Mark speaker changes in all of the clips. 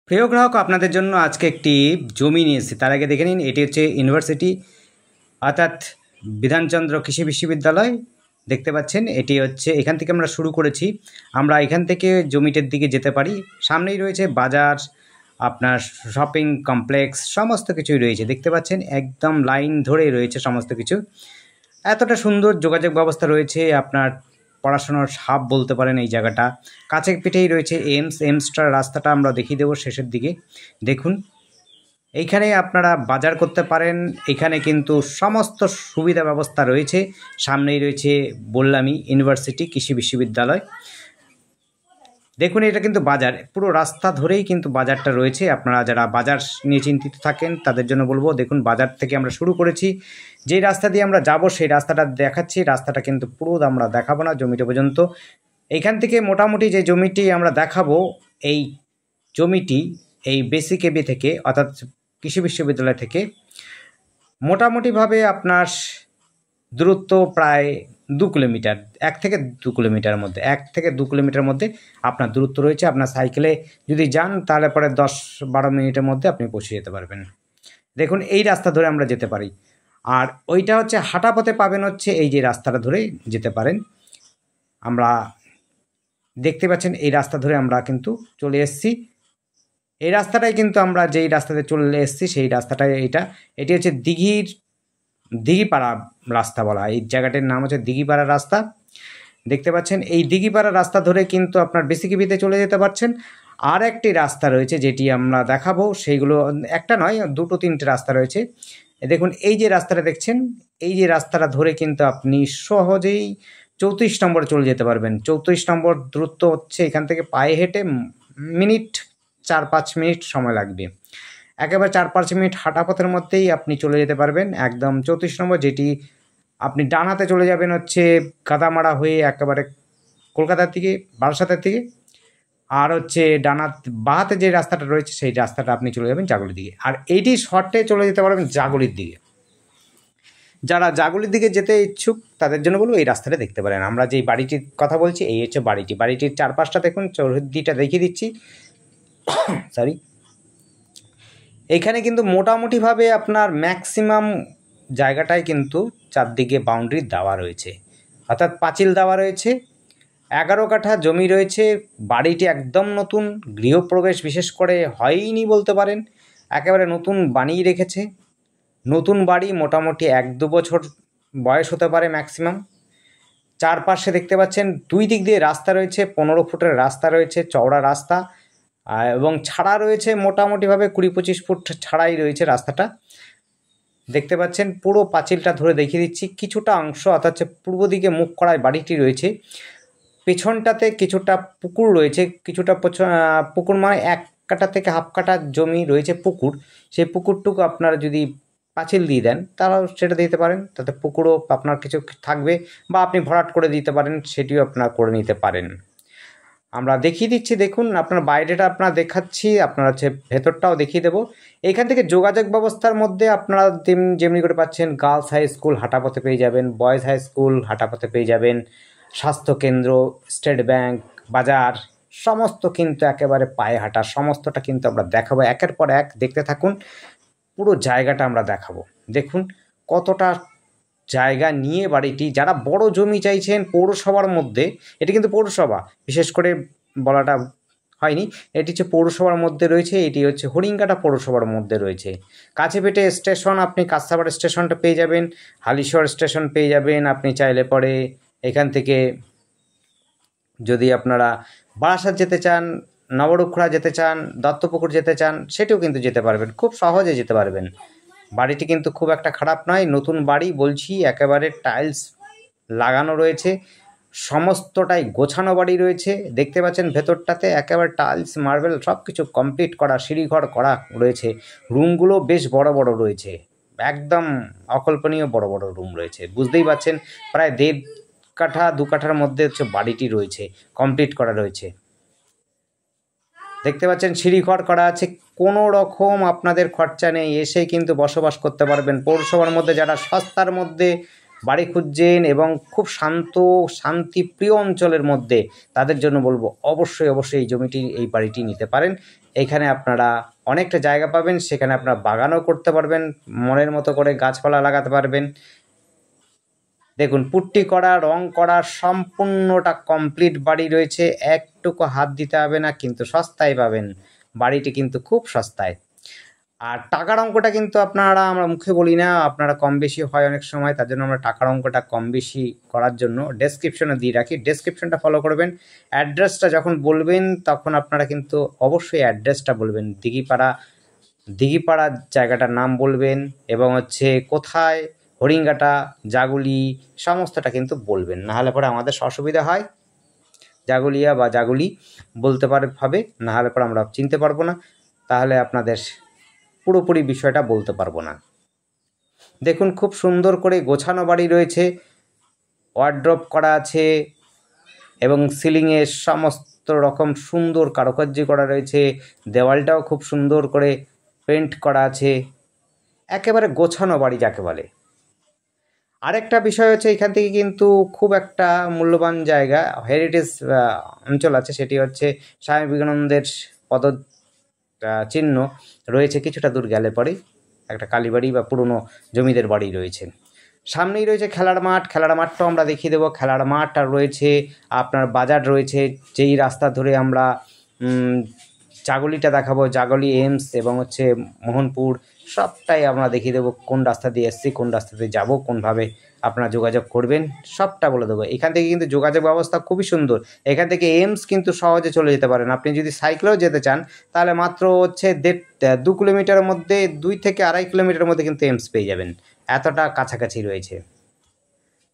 Speaker 1: প্রিয় গ্রাহক, আপনাদের জন্য আজকে একটি জমি নিয়ে এসেছি। তার আগে দেখে নিন, এটি হচ্ছে ইউনিভার্সিটি অর্থাৎ বিধানচন্দ্র কৃষি বিশ্ববিদ্যালয়। দেখতে পাচ্ছেন, এটি হচ্ছে এখান থেকে আমরা শুরু করেছি। আমরা এখান থেকে জমিটার দিকে যেতে পারি। সামনেই রয়েছে বাজার, আপনার শপিং কমপ্লেক্স, সমস্ত কিছুই রয়েছে। দেখতে পাচ্ছেন একদম লাইন ধরেই রয়েছে সমস্ত কিছু। এতটা সুন্দর যোগাযোগ ব্যবস্থা রয়েছে, আপনার পড়াশোনার হাব বলতে পারেন এই জায়গাটা। কাছে পিঠেই রয়েছে এমসটার রাস্তাটা আমরা দেখিয়ে দেবো শেষের দিকে। দেখুন, এইখানে আপনারা বাজার করতে পারেন। এখানে কিন্তু সমস্ত সুবিধা ব্যবস্থা রয়েছে। সামনেই রয়েছে, বললামই, ইউনিভার্সিটি কৃষি বিশ্ববিদ্যালয়। দেখুন, এটা কিন্তু বাজার, পুরো রাস্তা ধরেই কিন্তু বাজারটা রয়েছে। আপনারা যারা বাজার নিয়ে চিন্তিত থাকেন তাদের জন্য বলবো, দেখুন বাজার থেকে আমরা শুরু করেছি। যেই রাস্তা দিয়ে আমরা যাব সেই রাস্তাটা দেখাচ্ছি। রাস্তাটা কিন্তু পুরো আমরা দেখাবো না, জমিটা পর্যন্ত। এইখান থেকে মোটামুটি যে জমিটি আমরা দেখাবো, এই জমিটি এই বেসিক এবি থেকে অর্থাৎ কৃষি বিশ্ববিদ্যালয় থেকে মোটামুটিভাবে আপনার দূরত্ব প্রায় 2 কিলোমিটার, 1 থেকে 2 কিলোমিটার মধ্যে আপনার দূরত্ব রয়েছে। আপনার সাইকেলে যদি যান তাহলে পরে 10-12 মিনিটের মধ্যে আপনি পৌঁছে যেতে পারবেন। দেখুন, এই রাস্তা ধরে আমরা যেতে পারি। আর ওইটা হচ্ছে হাঁটা পথে পাবেন, হচ্ছে এই যে রাস্তাটা ধরে যেতে পারেন। আমরা দেখতে পাচ্ছেন এই রাস্তা ধরে আমরা কিন্তু চলে এসেছি। এই রাস্তাটাই কিন্তু আমরা যেই রাস্তাতে চলে এসেছি সেই রাস্তাটাই এটি হচ্ছে দিঘিপাড়া রাস্তা বলা হয়। এই জায়গাটির নাম হচ্ছে দিঘিপাড়া রাস্তা। দেখতে পাচ্ছেন এই দিঘিপাড়া রাস্তা ধরে কিন্তু আপনার বেসিকিবিতে চলে যেতে পারছেন। আর একটি রাস্তা রয়েছে যেটি আমরা দেখাবো, সেইগুলো একটা নয়, 2-3টে রাস্তা রয়েছে। দেখুন, এই যে রাস্তাটা দেখছেন, এই যে রাস্তাটা ধরে কিন্তু আপনি সহজেই 34 নম্বরে চলে যেতে পারবেন। 34 নম্বর দূরত্ব হচ্ছে এখান থেকে পায়ে হেঁটে 4-5 মিনিট সময় লাগবে। একেবারে 4-5 মিনিট হাঁটা পথের মধ্যেই আপনি চলে যেতে পারবেন একদম 34 নম্বর, যেটি আপনি ডান হাতে চলে যাবেন হচ্ছে কাদামারা হয়ে একেবারে কলকাতার দিকে, বারাসাতের দিকে। আর হচ্ছে বাঁ হাতে যে রাস্তাটা রয়েছে সেই রাস্তাটা আপনি চলে যাবেন জাগুলির দিকে। আর এইটি শর্টে চলে যেতে পারবেন জাগুলির দিকে। যারা জাগুলির দিকে যেতে ইচ্ছুক তাদের জন্য বলবো এই রাস্তাটা দেখতে পারেন। আমরা যেই বাড়িটির কথা বলছি এই হচ্ছে বাড়িটির চারপাশটা দেখুন, চৌহদ্দিটা দেখিয়ে দিচ্ছি। সরি, এইখানে কিন্তু মোটামুটিভাবে আপনার ম্যাক্সিমাম জায়গাটায় কিন্তু চারদিকে বাউন্ডারি দেওয়া রয়েছে, অর্থাৎ পাঁচিল দেওয়া রয়েছে। 11 কাঠা জমি রয়েছে। বাড়িটি একদম নতুন, গৃহপ্রবেশ বিশেষ করে হয়নি বলতে পারেন, একেবারে নতুন বানিয়ে রেখেছে। নতুন বাড়ি, মোটামুটি 1-2 বছর বয়স হতে পারে ম্যাক্সিমাম। চারপাশে দেখতে পাচ্ছেন 2 দিক দিয়ে রাস্তা রয়েছে, 15 ফুটের রাস্তা রয়েছে, চওড়া রাস্তা। এবং ছাড়া রয়েছে মোটামুটিভাবে 20-25 ফুট ছাড়াই রয়েছে রাস্তাটা। দেখতে পাচ্ছেন পুরো পাঁচিলটা ধরে দেখিয়ে দিচ্ছি। কিছুটা অংশ অর্থাৎ পূর্ব দিকে মুখ করায় বাড়িটি রয়েছে। পেছনটাতে কিছুটা পুকুর রয়েছে, কিছুটা পুকুর মানে 1 কাঠা থেকে হাফ কাঠা জমি রয়েছে পুকুর। সেই পুকুরটুকু আপনারা যদি পাঁচিল দিয়ে দেন তাহলেও সেটা দিতে পারেন, তাতে পুকুরও আপনার কিছু থাকবে, বা আপনি ভরাট করে দিতে পারেন, সেটিও আপনারা করে নিতে পারেন। আমরা দেখিয়ে দিচ্ছি, দেখুন আপনার বাইরেটা আপনারা দেখাচ্ছি, আপনার হচ্ছে ভেতরটাও দেখিয়ে দেবো। এইখান থেকে যোগাযোগ ব্যবস্থার মধ্যে আপনারা যেমনি করে পাচ্ছেন, গার্লস হাই স্কুল হাঁটাপথে পেয়ে যাবেন, বয়েজ হাই স্কুল হাঁটাপথে পেয়ে যাবেন, স্বাস্থ্যকেন্দ্র, স্টেট ব্যাংক, বাজার, সমস্ত কিন্তু একেবারে পায়ে হাঁটা। সমস্তটা কিন্তু আমরা দেখাবো, একের পর এক দেখতে থাকুন। পুরো জায়গাটা আমরা দেখাবো। দেখুন কতটা জায়গা নিয়ে বাড়িটি। যারা বড় জমি চাইছেন পৌরসভার মধ্যে, এটি কিন্তু পৌরসভা, বিশেষ করে বলাটা হয়নি, এটি হচ্ছে পৌরসভার মধ্যে রয়েছে। এটি হচ্ছে হরিণঘাটা পৌরসভার মধ্যে রয়েছে। কাছে পেটে স্টেশন, আপনি কাছাপাড়া স্টেশনটা পেয়ে যাবেন, হালিশহর স্টেশন পেয়ে যাবেন। আপনি চাইলে পরে এখান থেকে যদি আপনারা বারাসাত যেতে চান, নবরূপখোড়া যেতে চান, দত্তপুকুর যেতে চান, সেটিও কিন্তু যেতে পারবেন, খুব সহজে যেতে পারবেন। বাড়িটি কিন্তু খুব একটা খারাপ নয়, নতুন বাড়ি বলছি, একেবারে টাইলস লাগানো রয়েছে, সমস্তটাই গোছানো বাড়ি রয়েছে। দেখতে পাচ্ছেন ভেতরটাতে একেবারে টাইলস মার্বেল সব কিছু কমপ্লিট করা, সিঁড়িঘর করা রয়েছে। রুমগুলো বেশ বড় বড় রয়েছে, একদম অকল্পনীয় বড় বড় রুম রয়েছে। বুঝতেই পাচ্ছেন প্রায় 1.5 কাঠা 2 কাঠার মধ্যে হচ্ছে বাড়িটি রয়েছে, কমপ্লিট করা রয়েছে। দেখতে পাচ্ছেন সিঁড়িঘর করা আছে, কোনো রকম আপনাদের খরচা নেই, এসে কিন্তু বসবাস করতে পারবেন। পৌরসভার মধ্যে যারা সস্তার মধ্যে বাড়ি খুঁজছেন এবং খুব শান্তিপ্রিয় অঞ্চলের মধ্যে, তাদের জন্য বলবো অবশ্যই এই বাড়িটি নিতে পারেন। এখানে আপনারা অনেকটা জায়গা পাবেন, সেখানে আপনারা বাগানও করতে পারবেন, মনের মতো করে গাছপালা লাগাতে পারবেন। দেখুন পুট্টি করা, রং করা, সম্পূর্ণটা কমপ্লিট বাড়ি রয়েছে, একটুকু হাত দিতে হবে না, কিন্তু সস্তায় পাবেন। বাড়িটি কিন্তু খুব সস্তায়। আর টাকার অঙ্কটা কিন্তু আমরা মুখে বলি না, আপনারা কম বেশি হয় অনেক সময়, তার জন্য আমরা টাকার অঙ্কটা কম বেশি করার জন্য ডেসক্রিপশনে দিয়ে রাখি, ডেসক্রিপশনটা ফলো করবেন। অ্যাড্রেসটা যখন বলবেন তখন আপনারা কিন্তু অবশ্যই অ্যাড্রেসটা বলবেন, দিঘিপাড়া জায়গাটার নাম বলবেন, এবং হচ্ছে কোথায়, হরিঙ্গাটা, জাগুলি, সমস্তটা কিন্তু বলবেন, নাহলে পরে আমাদের অসুবিধা হয়। জাগুলিয়া বা জাগুলি বলতে হবে, নাহলে পরে আমরা চিনতে পারবো না, তাহলে আপনাদের পুরোপুরি বিষয়টা বলতে পারবো না। দেখুন খুব সুন্দর করে গোছানো বাড়ি রয়েছে, ওয়ার্ড্রপ করা আছে, এবং সিলিংয়ে সমস্ত রকম সুন্দর কারুকার্য করা রয়েছে, দেওয়ালটাও খুব সুন্দর করে পেন্ট করা আছে, একেবারে গোছানো বাড়ি যাকে বলে। আরেকটা বিষয় হচ্ছে এখান থেকে কিন্তু খুব একটা মূল্যবান জায়গা, হেরিটেজ অঞ্চল আছে, সেটি হচ্ছে স্বামী বিবেকানন্দের পদ চিহ্ন রয়েছে, কিছুটা দূর গেলে পরে একটা কালীবাড়ি বা পুরনো জমিদের বাড়ি রয়েছে। সামনেই রয়েছে খেলার মাঠ, খেলার মাঠটাও আমরা দেখিয়ে দেবো। খেলার মাঠ আর রয়েছে আপনার বাজার রয়েছে, যেই রাস্তা ধরে আমরা জাগলিটা দেখাবো, জাগলি এমস এবং হচ্ছে মোহনপুর, সবটাই আমরা দেখিয়ে দেবো, কোন রাস্তা দিয়ে এসছি, কোন রাস্তা দিয়ে যাবো, কোনভাবে আপনারা যোগাযোগ করবেন, সবটা বলে দেবো। এখান থেকে কিন্তু যোগাযোগ ব্যবস্থা খুবই সুন্দর, এখান থেকে এমস কিন্তু সহজে চলে যেতে পারেন। আপনি যদি সাইকেলেও যেতে চান তাহলে মাত্র হচ্ছে 2 কিলোমিটারের মধ্যে, 2 থেকে 2.5 কিলোমিটারের মধ্যে কিন্তু এমস পেয়ে যাবেন, এতটা কাছাকাছি রয়েছে।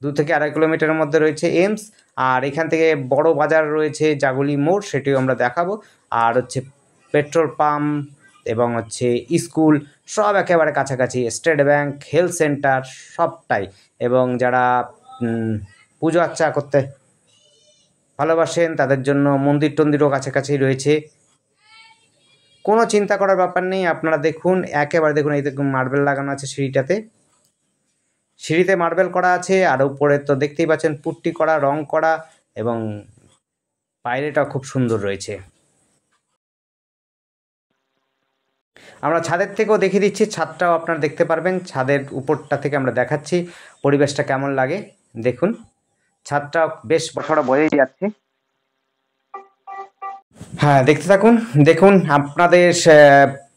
Speaker 1: 2 থেকে 2.5 কিলোমিটারের মধ্যে রয়েছে এমস। আর এখান থেকে বড় বাজার রয়েছে জাগুলি মোড়, সেটিও আমরা দেখাবো। আর হচ্ছে পেট্রোল পাম্প এবং হচ্ছে স্কুল সব একেবারে কাছাকাছি, স্টেট ব্যাংক, হেলথ সেন্টার সবটাই। এবং যারা পুজো আর্চা করতে ভালোবাসেন তাদের জন্য মন্দির টন্দিরও কাছাকাছি রয়েছে, কোনো চিন্তা করার ব্যাপার নেই। আপনারা দেখুন, একেবারে দেখুন, এই দেখুন মার্বেল লাগানো আছে সিঁড়িটাতে, সিঁড়িতে মার্বেল করা আছে, আর উপরে তো দেখতেই পাচ্ছেন পুট্টি করা, রং করা, এবং বাইরেটা খুব সুন্দর রয়েছে। আমরা ছাদের থেকেও দেখিয়ে দিচ্ছি, ছাদটাও আপনারা দেখতে পারবেন, ছাদের উপরটা থেকে আমরা দেখাচ্ছি পরিবেশটা কেমন লাগে। দেখুন ছাদটা বেশ বড় বয়ে যাচ্ছে, হ্যাঁ দেখতে থাকুন। দেখুন আপনাদের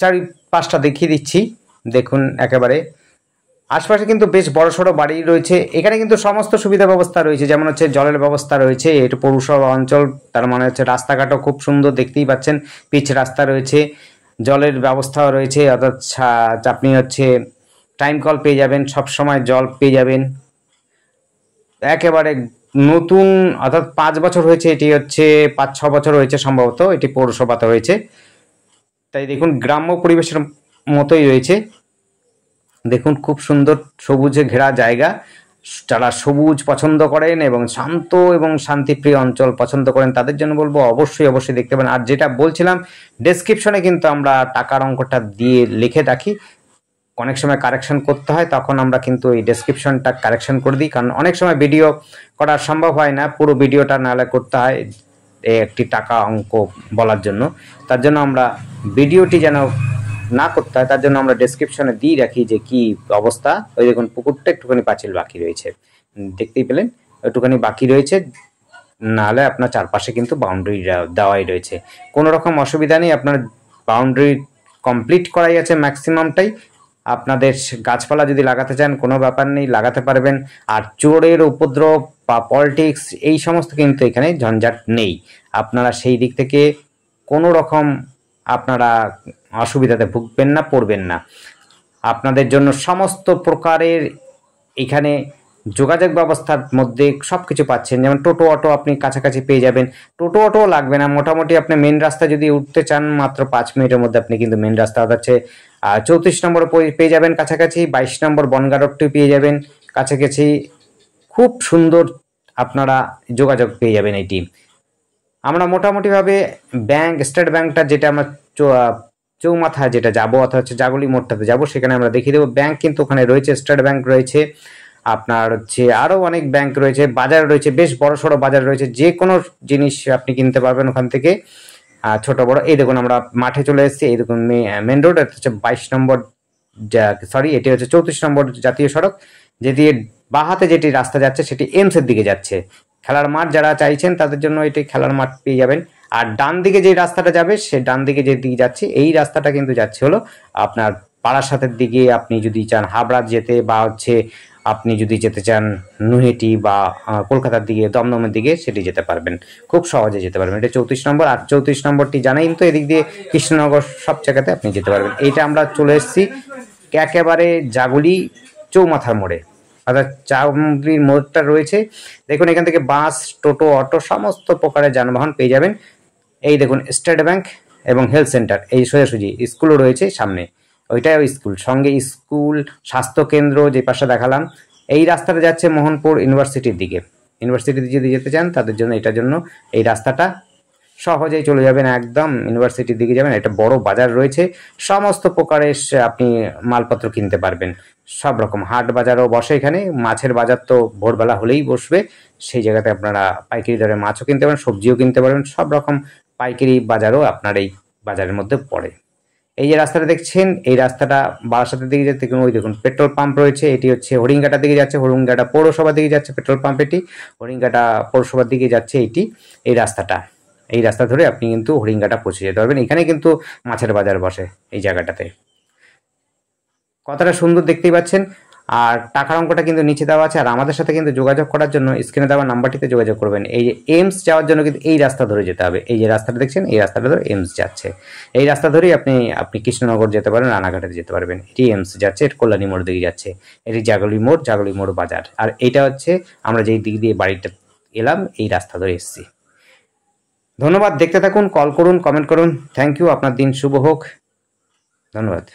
Speaker 1: চারিপাশটা দেখিয়ে দিচ্ছি, দেখুন একেবারে আশপাশে কিন্তু বেশ বড়সড় বাড়ি রয়েছে। এখানে কিন্তু সমস্ত সুবিধা ব্যবস্থা রয়েছে, যেমন হচ্ছে জলের ব্যবস্থা রয়েছে, এটা পৌরসভা অঞ্চল, তার মানে হচ্ছে রাস্তাঘাটও খুব সুন্দর, দেখতেই পাচ্ছেন পিচ রাস্তা রয়েছে, জলের ব্যবস্থাও রয়েছে, অর্থাৎ আপনি হচ্ছে টাইম কল পেয়ে যাবেন, সব সময় জল পেয়ে যাবেন, একেবারে নতুন, অর্থাৎ 5 বছর হয়েছে, এটি হচ্ছে 5-6 বছর হয়েছে সম্ভবত, এটি পৌরসভাতে হয়েছে। তাই দেখুন গ্রাম্য পরিবেশের মতোই রয়েছে, দেখুন খুব সুন্দর সবুজে ঘেরা জায়গা। যারা সবুজ পছন্দ করেন এবং শান্ত এবং শান্তিপ্রিয় অঞ্চল পছন্দ করেন তাদের জন্য বলবো অবশ্যই দেখতে পাবেন। আর যেটা বলছিলাম, ডেসক্রিপশনে কিন্তু আমরা টাকার অঙ্কটা দিয়ে লিখে রাখি, অনেক সময় কারেকশন করতে হয়, তখন আমরা কিন্তু এই ডেসক্রিপশনটা কারেকশন করে দিই, কারণ অনেক সময় ভিডিও করা সম্ভব হয় না, পুরো ভিডিওটা নাহলে করতে হয় একটি টাকা অঙ্ক বলার জন্য, তার জন্য আমরা ভিডিওটি যেন না করতে হয়, তার জন্য আমরা ডেসক্রিপশনে দিয়ে রাখি যে কি অবস্থা। ওই দেখুন পুকুরটা একটুখানি পাঁচিল বাকি রয়েছে, দেখতেই পেলেন একটুখানি বাকি রয়েছে, নাহলে আপনার চারপাশে কিন্তু বাউন্ডারি দেওয়াই রয়েছে, কোনো রকম অসুবিধা নেই, আপনার বাউন্ডারি কমপ্লিট করাই আছে ম্যাক্সিমামটাই। আপনাদের গাছপালা যদি লাগাতে চান কোনো ব্যাপার নেই, লাগাতে পারবেন। আর চোরের উপদ্রব বা পলিটিক্স এই সমস্ত কিন্তু এখানে ঝঞ্ঝাট নেই, আপনারা সেই দিক থেকে কোনো রকম আপনারা অসুবিধাতে ভুগবেন না, পড়বেন না। আপনাদের জন্য সমস্ত প্রকারের এখানে যোগাযোগ ব্যবস্থার মধ্যে সব কিছু পাচ্ছেন, যেমন টোটো অটো আপনি কাছাকাছি পেয়ে যাবেন, টোটো অটোও লাগবে না, মোটামুটি আপনি মেন রাস্তা যদি উঠতে চান মাত্র 5 মিনিটের মধ্যে আপনি কিন্তু মেন রাস্তা হচ্ছে 34 নম্বর পেয়ে যাবেন কাছাকাছি, 22 নম্বর বনগা রোডটি পেয়ে যাবেন কাছাকাছি, খুব সুন্দর আপনারা যোগাযোগ পেয়ে যাবেন। এটি আমরা মোটামুটিভাবে ব্যাংক, স্টেট ব্যাংকটা যেটা আমরা চৌমাথায় যেটা যাবো, অর্থাৎ হচ্ছে জাগুলি মোড়টাতে যাবো, সেখানে আমরা দেখিয়ে দেবো। ব্যাংক কিন্তু ওখানে রয়েছে, স্টেট ব্যাংক রয়েছে, আপনার হচ্ছে আরও অনেক ব্যাংক রয়েছে, বাজার রয়েছে, বেশ বড় সড়ো বাজার রয়েছে, যে কোনো জিনিস আপনি কিনতে পারবেন ওখান থেকে। ছোট বড়। এই দেখুন আমরা মাঠে চলে এসেছি। এই দেখুন মেন রোড, এটা হচ্ছে 22 নম্বর, সরি এটি হচ্ছে 34 নম্বর জাতীয় সড়ক, যেটি বাঁ হাতে যেটি রাস্তা যাচ্ছে সেটি এইমস এর দিকে যাচ্ছে। খেলার মাঠ যারা চাইছেন তাদের জন্য এটি খেলার মাঠ পেয়ে যাবেন। আর ডান দিকে যে রাস্তাটা যাবে, সে ডান দিকে যে দিকে যাচ্ছে, এই রাস্তাটা কিন্তু যাচ্ছে হলো আপনার বারাসাতের দিকে। আপনি যদি চান হাবড়া যেতে, বা হচ্ছে আপনি যদি যেতে চান নৈহাটি বা কলকাতার দিকে, দমদমের দিকে, সেটি যেতে পারবেন, খুব সহজে যেতে পারবেন। এটা 34 নম্বর। আর 34 নম্বরটি জানাই তো, এদিক দিয়ে কৃষ্ণনগর সব জায়গাতে আপনি যেতে পারবেন। এইটা আমরা চলে এসেছি একেবারে জাগুলি চৌমাথার মোড়ে, অর্থাৎ চামড়ির মোড়টা রয়েছে। দেখুন এখান থেকে বাস, টোটো, অটো সমস্ত প্রকারের যানবাহন পেয়ে যাবেন। এই দেখুন স্টেট ব্যাংক এবং হেলথ সেন্টার, এই সোজাসুজি স্কুলও রয়েছে সামনে, ওইটাও স্কুল, সঙ্গে স্কুল, স্বাস্থ্যকেন্দ্র যে পাশে দেখালাম। এই রাস্তাটা যাচ্ছে মোহনপুর ইউনিভার্সিটির দিকে। ইউনিভার্সিটিতে যদি যেতে চান তাদের জন্য, এটার জন্য এই রাস্তাটা সহজেই চলে যাবেন, একদম ইউনিভার্সিটির দিকে যাবেন। একটা বড় বাজার রয়েছে, সমস্ত প্রকারের আপনি মালপত্র কিনতে পারবেন। সব রকম হাট বাজারও বসে এখানে। মাছের বাজার তো ভোরবেলা হলেই বসবে, সেই জায়গাতে আপনারা পাইকারি দরে মাছও কিনতে পারেন, সবজিও কিনতে পারবেন। সব রকম পাইকারি বাজারও আপনার এই বাজারের মধ্যে পড়ে। এই যে রাস্তাটা দেখছেন, এই রাস্তাটা বারাসাতের দিকে যেতে, দেখুন ওই দেখুন পেট্রোল পাম্প রয়েছে। এটি হচ্ছে হরিঙ্গাটার দিকে যাচ্ছে, হরিঙ্গাটা পৌরসভার দিকে যাচ্ছে পেট্রোল পাম্প এটি, হরিঙ্গাটা পৌরসভার দিকে যাচ্ছে এইটি। এই রাস্তাটা, এই রাস্তা ধরে আপনি কিন্তু হরিঙ্গাটা পৌঁছে যেতে পারবেন। এখানে কিন্তু মাছের বাজার বসে এই জায়গাটাতে। কতটা সুন্দর দেখতেই পাচ্ছেন। আর টাকার অঙ্কটা কিন্তু নিচে দেওয়া আছে। আর আমাদের সাথে কিন্তু যোগাযোগ করার জন্য স্ক্রিনে দেওয়া নাম্বারটিতে যোগাযোগ করবেন। এই যে এইমস যাওয়ার জন্য কিন্তু এই রাস্তা ধরে যেতে হবে। এই যে রাস্তাটা দেখছেন, এই রাস্তাটা ধরে এইমস যাচ্ছে। এই রাস্তা ধরেই আপনি কৃষ্ণনগর যেতে পারেন, রানাঘাটে যেতে পারবেন। এটি এইমস যাচ্ছে, এটি কল্যাণী মোড় দিকে যাচ্ছে। এটি জাগলি মোড় বাজার। আর এইটা হচ্ছে আমরা যেই দিক দিয়ে বাড়িটা এলাম, এই রাস্তা ধরে এসেছি। ধন্যবাদ, দেখতে থাকুন, কল করুন, কমেন্ট করুন। থ্যাংক ইউ, আপনার দিন শুভ হোক। ধন্যবাদ।